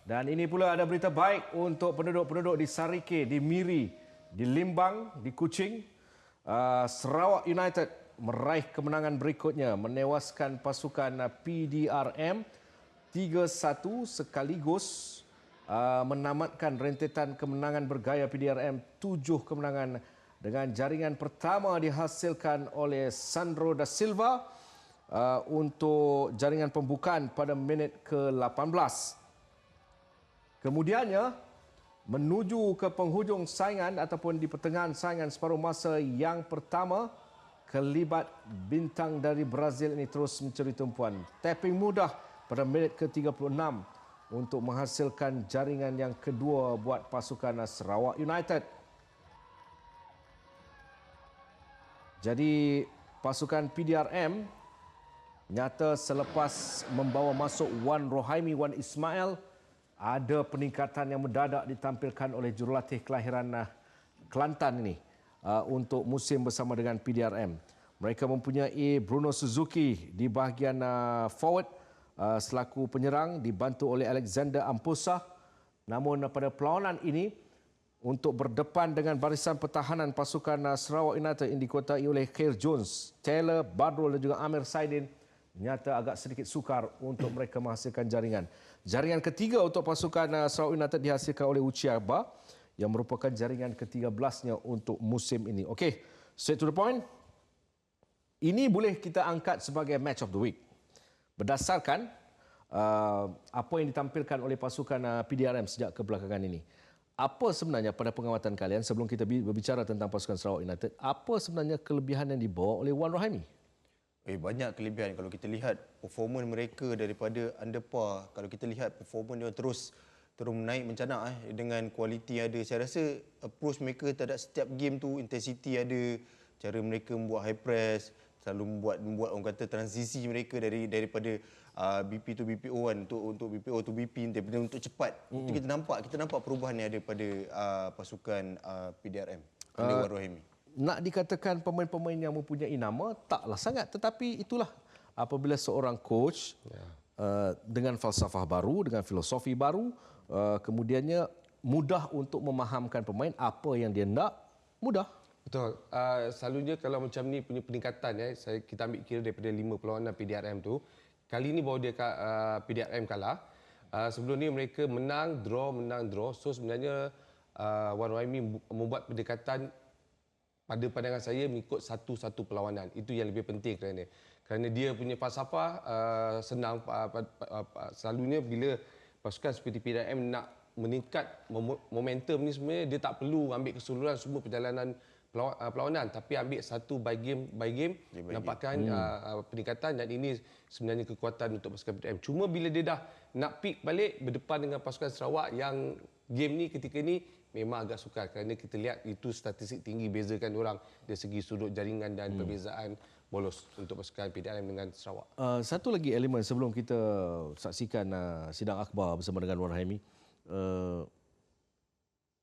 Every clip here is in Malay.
Dan ini pula ada berita baik untuk penduduk-penduduk di Sarike, di Miri, di Limbang, di Kuching. Sarawak United meraih kemenangan berikutnya, menewaskan pasukan PDRM 3-1 sekaligus menamatkan rentetan kemenangan bergaya PDRM 7 kemenangan dengan jaringan pertama dihasilkan oleh Sandro da Silva untuk jaringan pembukaan pada minit ke-18. Kemudiannya, menuju ke penghujung saingan ataupun di pertengahan saingan separuh masa yang pertama, kelibat bintang dari Brazil ini terus mencuri tumpuan. Tapping mudah pada minit ke-36 untuk menghasilkan jaringan yang kedua buat pasukan Sarawak United. Jadi, pasukan PDRM nyata selepas membawa masuk Wan Rohaimi, Wan Ismail, ada peningkatan yang mendadak ditampilkan oleh jurulatih kelahiran Kelantan ini untuk musim bersama dengan PDRM. Mereka mempunyai Bruno Suzuki di bahagian forward selaku penyerang dibantu oleh Alexander Ampusa. Namun pada perlawanan ini untuk berdepan dengan barisan pertahanan pasukan Sarawak United yang dikuasai oleh Khair Jones, Taylor, Badrul dan juga Amir Saidin, nyata agak sedikit sukar untuk mereka menghasilkan jaringan. Jaringan ketiga untuk pasukan Sarawak United dihasilkan oleh Uchiaba yang merupakan jaringan ke-13-nya untuk musim ini. Okey, straight to the point. Ini boleh kita angkat sebagai match of the week. Berdasarkan apa yang ditampilkan oleh pasukan PDRM sejak kebelakangan ini. Apa sebenarnya pada pengamatan kalian sebelum kita berbicara tentang pasukan Sarawak United, apa sebenarnya kelebihan yang dibawa oleh Wan Rohaimi? Banyak kelebihan kalau kita lihat performa mereka daripada under par. Kalau kita lihat performa dia terus menaik mencanak dengan kualiti yang ada. Saya rasa approach mereka terhadap setiap game tu, intensity ada, cara mereka membuat high press, selalu membuat orang kata transisi mereka daripada BP to BPO kan, untuk BPO to BP untuk cepat. Itu kita nampak perubahan yang ada pada pasukan PDRM under Wan Rohaimi. Nak dikatakan pemain-pemain yang mempunyai nama, taklah sangat. Tetapi itulah apabila seorang coach dengan falsafah baru, dengan filosofi baru, kemudiannya mudah untuk memahamkan pemain apa yang dia nak, mudah. Betul. Selalunya kalau macam ni punya peningkatan, kita ambil kira daripada 5 perlawanan PDRM tu, kali ni bawa dia PDRM kalah. Sebelum ni mereka menang, draw. So sebenarnya Wan Rohaimi membuat pendekatan pada pandangan saya mengikut satu-satu perlawanan. Itu yang lebih penting kerana dia punya falsafah senang. Selalunya bila pasukan seperti PDRM nak meningkat momentum ni, sebenarnya dia tak perlu ambil keseluruhan semua perjalanan perlawanan, tapi ambil satu by game nampakkan peningkatan, dan ini sebenarnya kekuatan untuk pasukan PDRM. Cuma bila dia dah nak pick balik berdepan dengan pasukan Sarawak yang game ni ketika ni memang agak sukar kerana kita lihat itu statistik tinggi bezakan orang dari segi sudut jaringan dan perbezaan bolos untuk pasukan PDRM dengan Sarawak. Satu lagi elemen sebelum kita saksikan sidang akhbar bersama dengan Wan Rohaimi.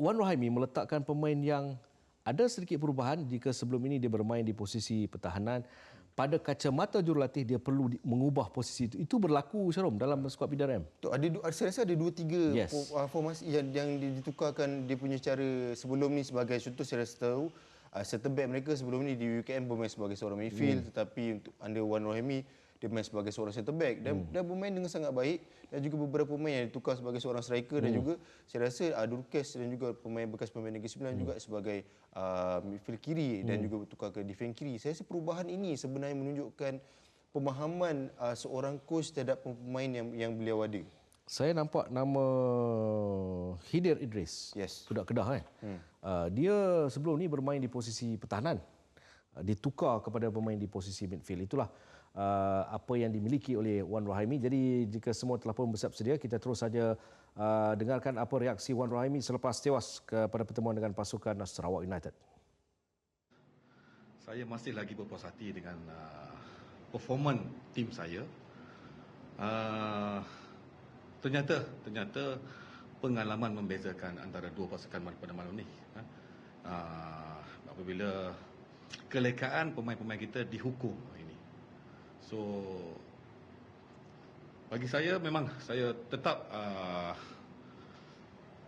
Wan Rohaimi meletakkan pemain yang ada sedikit perubahan jika sebelum ini dia bermain di posisi pertahanan. Pada kacamata jurulatih dia perlu mengubah posisi itu. Itu berlaku, Syarom, dalam skuad PDRM. Saya rasa ada 2-3 formasi yang ditukarkan dia punya cara sebelum ni. Sebagai contoh, saya rasa tahu center back mereka sebelum ni di UKM bermain sebagai seorang midfield, tetapi untuk under Wan Rohaimi dia main sebagai seorang center back dan bermain dengan sangat baik, dan juga beberapa pemain yang ditukar sebagai seorang striker, dan juga saya rasa Durkes dan juga bekas pemain Negeri Sembilan juga sebagai midfield kiri dan juga bertukar ke defend kiri. Saya rasa perubahan ini sebenarnya menunjukkan pemahaman seorang coach terhadap pemain yang beliau ada. Saya nampak nama Hidir Idris, budak Kedah dia sebelum ni bermain di posisi pertahanan, ditukar kepada pemain di posisi midfield. Itulah apa yang dimiliki oleh Wan Rohaimi. Jadi jika semua telah pun bersiap sedia, kita terus saja dengarkan apa reaksi Wan Rohaimi selepas tewas pada pertemuan dengan pasukan Sarawak United. Saya masih lagi berpuas hati dengan performan tim saya. Ternyata pengalaman membezakan antara dua pasukan pada malam ni. Apabila kelekaan pemain-pemain kita dihukum ini. So bagi saya memang saya tetap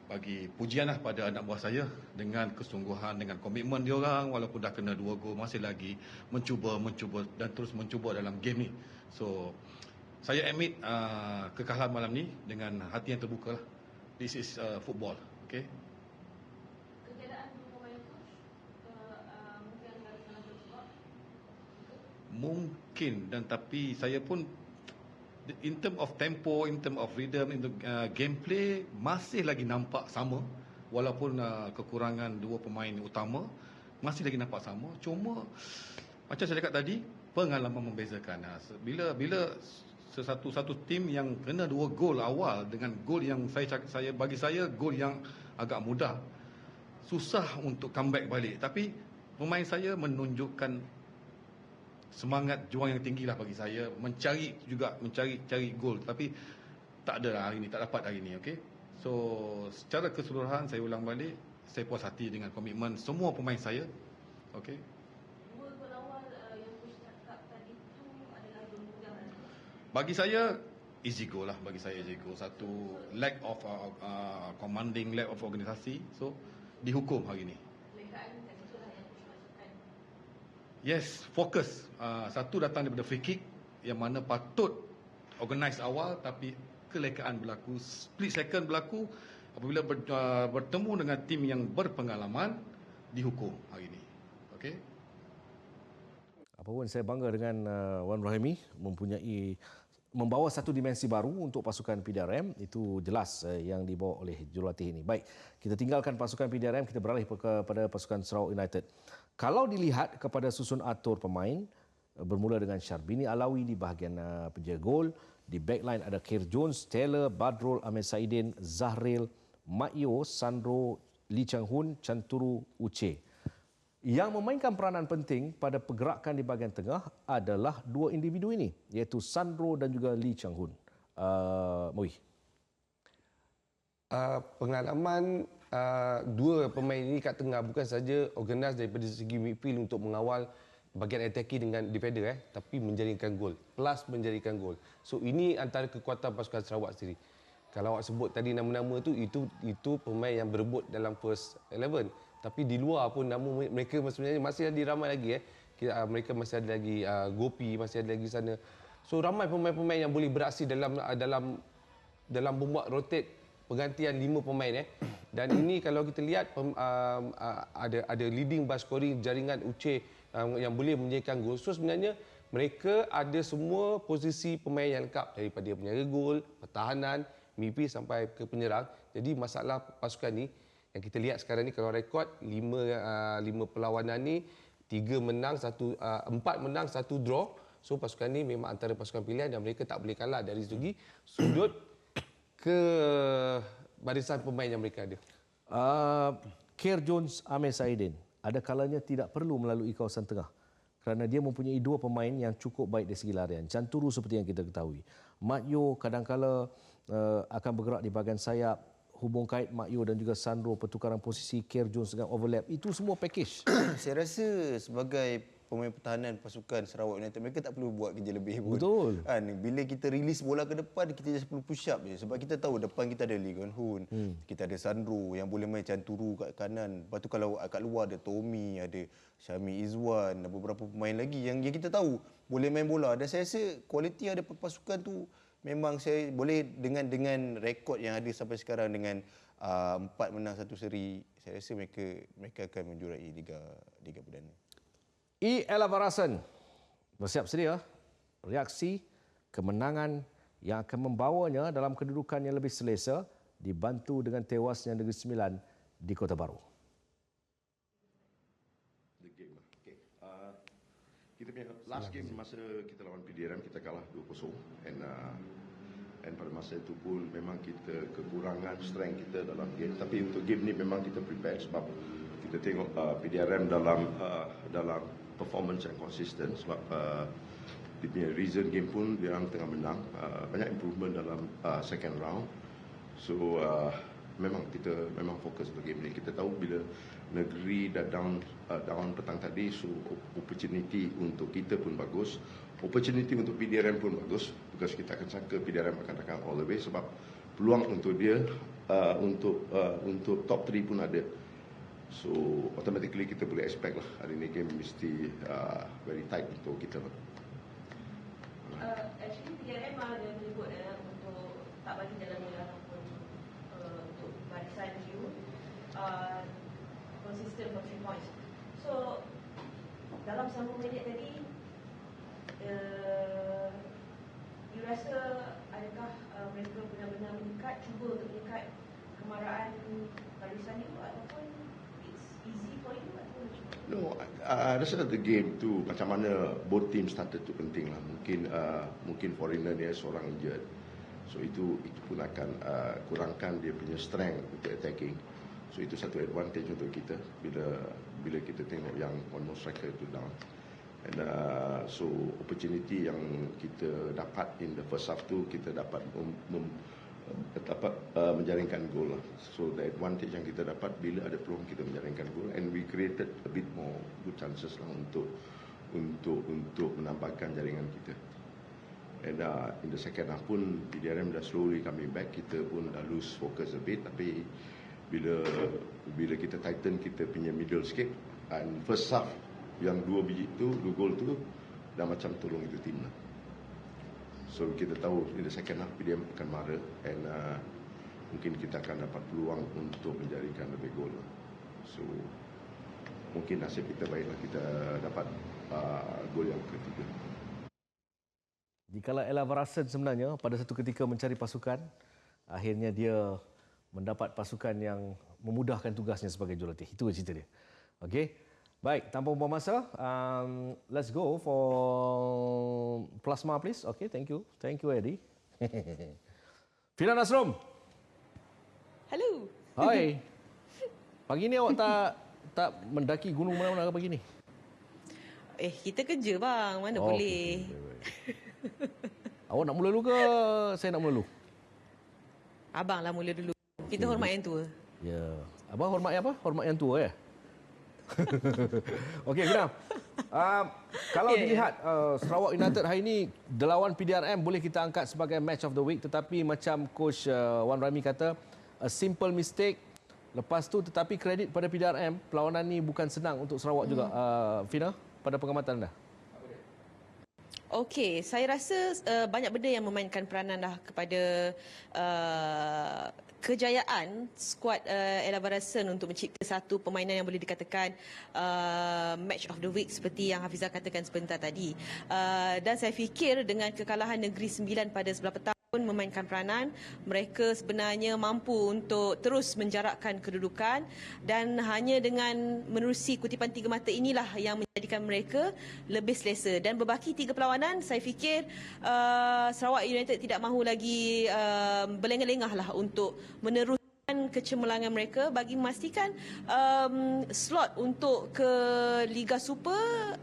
bagi pujian lah pada anak buah saya dengan kesungguhan, dengan komitmen diorang walaupun dah kena 2 gol masih lagi mencuba dan terus mencuba dalam game ni. So saya admit kekalahan malam ni dengan hati yang terbuka lah. This is football, okay? Mungkin, dan tapi saya pun in term of tempo, in term of rhythm, in term gameplay masih lagi nampak sama walaupun kekurangan 2 pemain utama masih lagi nampak sama. Cuma macam saya cakap tadi, pengalaman membezakan. Bila satu tim yang kena 2 gol awal dengan gol yang bagi saya gol yang agak mudah, susah untuk comeback balik. Tapi pemain saya menunjukkan semangat juang yang tinggi lah bagi saya, mencari gol, tapi tak ada lah hari ni, tak dapat hari ni, okey. So secara keseluruhan saya ulang balik, saya puas hati dengan komitmen semua pemain saya, okey. Bagi saya easy goal lah, bagi saya easy goal. Satu lack of commanding, lack of organisasi, so dihukum hari ni. Yes, fokus. Satu datang daripada free kick yang mana patut organize awal tapi kelekaan berlaku, split second berlaku apabila bertemu dengan tim yang berpengalaman, dihukum hari ini. Okey. Apapun saya bangga dengan Wan Rohaimi membawa satu dimensi baru untuk pasukan PDRM, itu jelas yang dibawa oleh jurulatih ini. Baik, kita tinggalkan pasukan PDRM, kita beralih kepada pasukan Sarawak United. Kalau dilihat kepada susun atur pemain, bermula dengan Syarbini Alawi di bahagian penjaga gol, di backline ada Khair Jones, Taylor, Badrul, Ahmed Saidin, Zahril, Mak Yo, Sandro, Lee Chang Hun, Chanturu, Uche. Yang memainkan peranan penting pada pergerakan di bahagian tengah adalah 2 individu ini, iaitu Sandro dan juga Lee Chang Hun. Mui. Pengalaman 2 pemain ini kat tengah bukan saja organize daripada segi midfield untuk mengawal bahagian attacking dengan defender, tapi menjadikan gol, plus menjadikan gol. So ini antara kekuatan pasukan Sarawak sendiri. Kalau awak sebut tadi nama-nama itu pemain yang berebut dalam first 11. Tapi di luar pun nama mereka sebenarnya masih ada ramai lagi. Mereka masih ada lagi Gopi, masih ada lagi sana. So ramai pemain-pemain yang boleh beraksi dalam membuat rotate pergantian 5 pemain. Dan ini kalau kita lihat ada leading by scoring jaringan Uche yang boleh menjadikan gol. So sebenarnya mereka ada semua posisi pemain yang lengkap, daripada penjaga gol, pertahanan, midfield sampai ke penyerang. Jadi masalah pasukan ni yang kita lihat sekarang ni, kalau rekod 5 perlawanan ni 4 menang, 1 draw. So pasukan ni memang antara pasukan pilihan dan mereka tak boleh kalah dari segi sudut ke barisan pemain yang mereka ada. Khair Jones, Ahmed Saidin, ada kalanya tidak perlu melalui kawasan tengah kerana dia mempunyai 2 pemain yang cukup baik dari segi larian. Chanturu seperti yang kita ketahui. Mak Yo kadang-kala akan bergerak di bahagian sayap, hubung kait Mak Yo dan juga Sandro, pertukaran posisi Khair Jones dengan overlap. Itu semua package. Saya rasa sebagai pemain pertahanan pasukan Sarawak United, mereka tak perlu buat kerja lebih pun. Betul. Bila kita release bola ke depan, kita just perlu push up je. Sebab kita tahu depan kita ada Lee Guan Hun, kita ada Sandro yang boleh main Chanturu kat kanan. Lepas tu kalau kat luar ada Tommy, ada Syami Izwan, dan beberapa pemain lagi yang kita tahu boleh main bola. Dan saya rasa kualiti ada pasukan tu memang saya boleh dengan rekod yang ada sampai sekarang dengan 4 menang 1 seri, saya rasa mereka akan menjuarai Liga Perdana. Ella Barasan bersiap sedia reaksi kemenangan yang akan membawanya dalam kedudukan yang lebih selesa dibantu dengan tewasnya Negeri Sembilan di Kota Baru. Kita punya last game masa kita lawan PDRM kita kalah 2-0 and pada masa itu pun memang kita kekurangan strength kita dalam game, tapi untuk game ni memang kita prepare sebab kita tengok PDRM dalam performance yang konsisten sebab dia punya recent game pun dia orang tengah menang, banyak improvement dalam second round. So kita memang fokus untuk game ni. Kita tahu bila negeri dah down petang tadi, so opportunity untuk kita pun bagus, opportunity untuk PDRM pun bagus, because kita akan sangka PDRM akan datang all the way sebab peluang untuk dia untuk top 3 pun ada. So automatically kita boleh expect lah hari ni game mesti very tight untuk kita. Actually PDRM ada menyebut untuk tak bagi jalan ataupun untuk barisan you konsisten for 3 points. So dalam 90 minit tadi you rasa adakah mereka benar-benar meningkat, cuba untuk meningkat kemarahan barisan you ataupun it's easy for you ataupun cuba? No, rasa the game tu macam mana both team started tu penting lah. Mungkin foreigner dia seorang injured, so itu pun akan kurangkan dia punya strength untuk attacking. So itu satu advantage untuk kita bila kita tengok yang one more striker itu down. And so opportunity yang kita dapat in the first half tu kita dapat menjaringkan gol lah. So the advantage yang kita dapat bila ada peluang kita menjaringkan gol, and we created a bit more good chances lah untuk menambahkan jaringan kita. And in the second half pun PDRM dah slowly coming back, kita pun dah lose focus a bit, tapi bila kita tighten kita punya middle sikit, and first half yang 2 gol tu dah macam tolong itu tim lah. So kita tahu in the second half PDM akan marah, and mungkin kita akan dapat peluang untuk menjaringkan lebih gol. So mungkin nasib kita baiklah kita dapat gol yang ketiga. Jikalau Ella Varasen sebenarnya pada satu ketika mencari pasukan, akhirnya dia mendapat pasukan yang memudahkan tugasnya sebagai jurulatih. Itu cerita dia. Okey. Baik, tanpa buang masa, let's go for plasma please. Okay, thank you. Thank you, Eddie. Fina Nasrum. Hello. Hai. Pagi ni awak tak mendaki gunung mana-mana ke pagi ni? Kita kerja bang, mana boleh. Awak nak mula dulu ke saya nak mula dulu? Abang lah mula dulu. Kita hormat yang tua. Ya. Abang hormat yang apa? Hormat yang tua ya? Okey, Fina. Kalau dilihat Sarawak United hari ini lawan PDRM boleh kita angkat sebagai match of the week, tetapi macam coach Wan Rahmi kata, a simple mistake. Lepas tu tetapi kredit pada PDRM, perlawanan ni bukan senang untuk Sarawak juga. Fina, pada pengamatan anda? Okey, saya rasa banyak benda yang memainkan peranan dah kepada kejayaan skuad Ella Varasen untuk mencipta satu permainan yang boleh dikatakan match of the week seperti yang Hafizah katakan sebentar tadi. Dan saya fikir dengan kekalahan Negeri Sembilan pada sebelah petang pun memainkan peranan. Mereka sebenarnya mampu untuk terus menjarakkan kedudukan, dan hanya dengan menerusi kutipan 3 mata inilah yang menjadikan mereka lebih selesa. Dan berbaki 3 perlawanan, saya fikir Sarawak United tidak mahu lagi berlengah-lengah lah untuk meneruskan kecemerlangan mereka bagi memastikan slot untuk ke Liga Super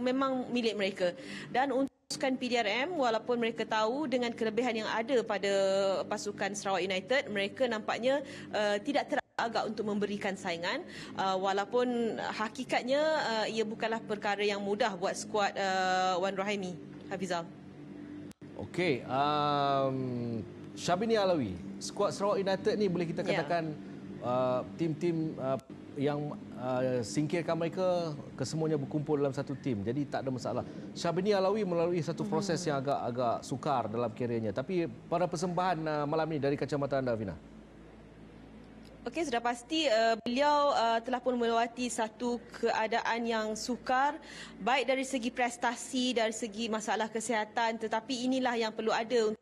memang milik mereka. Dan untuk PDRM, walaupun mereka tahu dengan kelebihan yang ada pada pasukan Sarawak United, mereka nampaknya tidak teragak untuk memberikan saingan, walaupun hakikatnya ia bukanlah perkara yang mudah buat skuad Wan Rahimi. Hafizal. Okey, Syabini Alawi, skuad Sarawak United ni boleh kita katakan tim-tim yang singkirkan mereka kesemuanya berkumpul dalam satu tim, jadi tak ada masalah. Syabini Alawi melalui satu proses yang agak sukar dalam kerjanya, tapi pada persembahan malam ini dari kacamata anda, Fina? Okey, sudah pasti beliau telah pun melewati satu keadaan yang sukar, baik dari segi prestasi, dari segi masalah kesihatan, tetapi inilah yang perlu ada untuk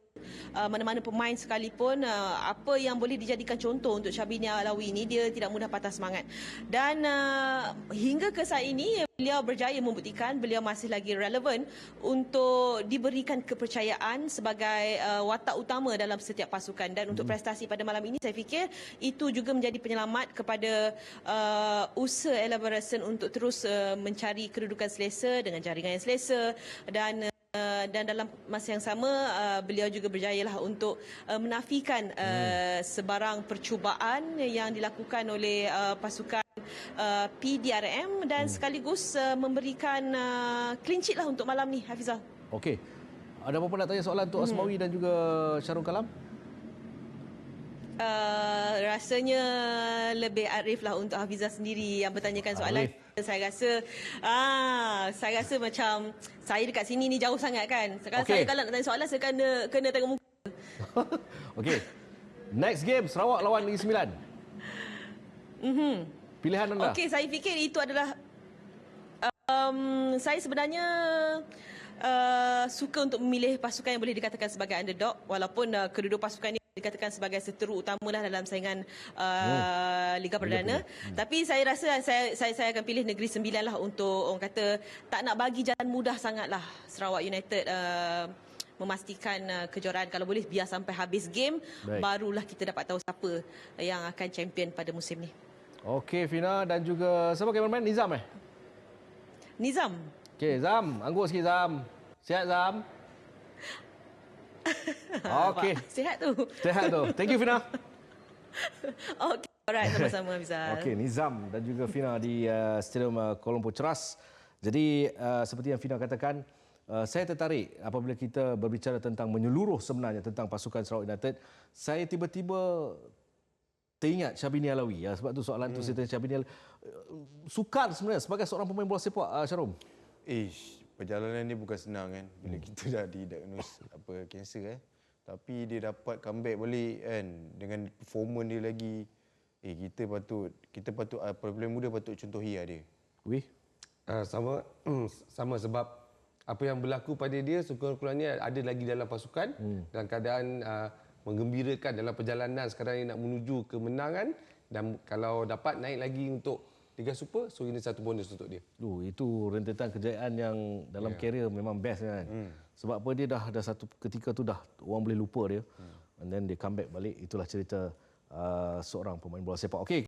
mana-mana pemain sekalipun. Apa yang boleh dijadikan contoh untuk Syabini Alawi ini, dia tidak mudah patah semangat. Dan hingga ke saat ini beliau berjaya membuktikan beliau masih lagi relevan untuk diberikan kepercayaan sebagai watak utama dalam setiap pasukan. Dan untuk prestasi pada malam ini, saya fikir itu juga menjadi penyelamat kepada usaha Ella Varasen untuk terus mencari kedudukan selesa dengan jaringan yang selesa, dan dalam masa yang sama beliau juga berjayalah untuk menafikan sebarang percubaan yang dilakukan oleh pasukan PDRM, dan sekaligus memberikan clean sheet lah untuk malam ni, Hafizah. Okey. Ada apa-apa nak tanya soalan untuk Asmawi dan juga Syarul Kalam? Rasanya lebih arif lah untuk Hafizah sendiri yang bertanyakan soalan. Saya rasa macam saya dekat sini ni jauh sangat kan. Sekarang saya kalau nak tanya soalan saya kena tengok muka. Okey. Next game Sarawak lawan Negeri Sembilan. Pilihan anda. Okey, saya fikir itu adalah saya sebenarnya suka untuk memilih pasukan yang boleh dikatakan sebagai underdog walaupun kedua-dua pasukan ini dikatakan sebagai seteru utamalah dalam saingan Liga Perdana. Tapi saya rasa saya akan pilih Negeri Sembilan lah untuk orang kata tak nak bagi jalan mudah sangatlah Sarawak United memastikan kejuaraan. Kalau boleh biar sampai habis game. Barulah kita dapat tahu siapa yang akan champion pada musim ni. Okey Fina dan juga siapa kameraman Nizam Nizam. Okey Zam, anggur sikit Zam. Sihat Zam? Okey. Sihat tu. Sihat tu. Thank you Fina. Okey, alright, sama-sama Bizal. Okey, Nizam dan juga Fina di Stadium Kuala Lumpur Ceras. Jadi seperti yang Fina katakan, saya tertarik apabila kita berbicara tentang menyeluruh sebenarnya tentang pasukan Sarawak United. Saya tiba-tiba teringat Syabini Alawi. Sebab tu soalan tu saya tanya Syabini Alawi. Sukar sebenarnya sebagai seorang pemain bola sepak, Syarum. Perjalanan ni bukan senang kan. Bila kita dah didiagnose kanser Tapi dia dapat comeback balik kan dengan performance dia lagi. Kita patut pemain muda patut contohi dia. Wih. Sama sebab apa yang berlaku pada dia sekurang-kurangnya ada lagi dalam pasukan dalam keadaan menggembirakan dalam perjalanan sekarang ini nak menuju kemenangan dan kalau dapat naik lagi untuk Liga Super, so ini satu bonus untuk dia. Itu rentetan kejayaan yang dalam karier memang best kan. Sebab apa dia dah satu ketika tu dah orang boleh lupa dia. And then dia comeback balik, itulah cerita seorang pemain bola sepak. Okey.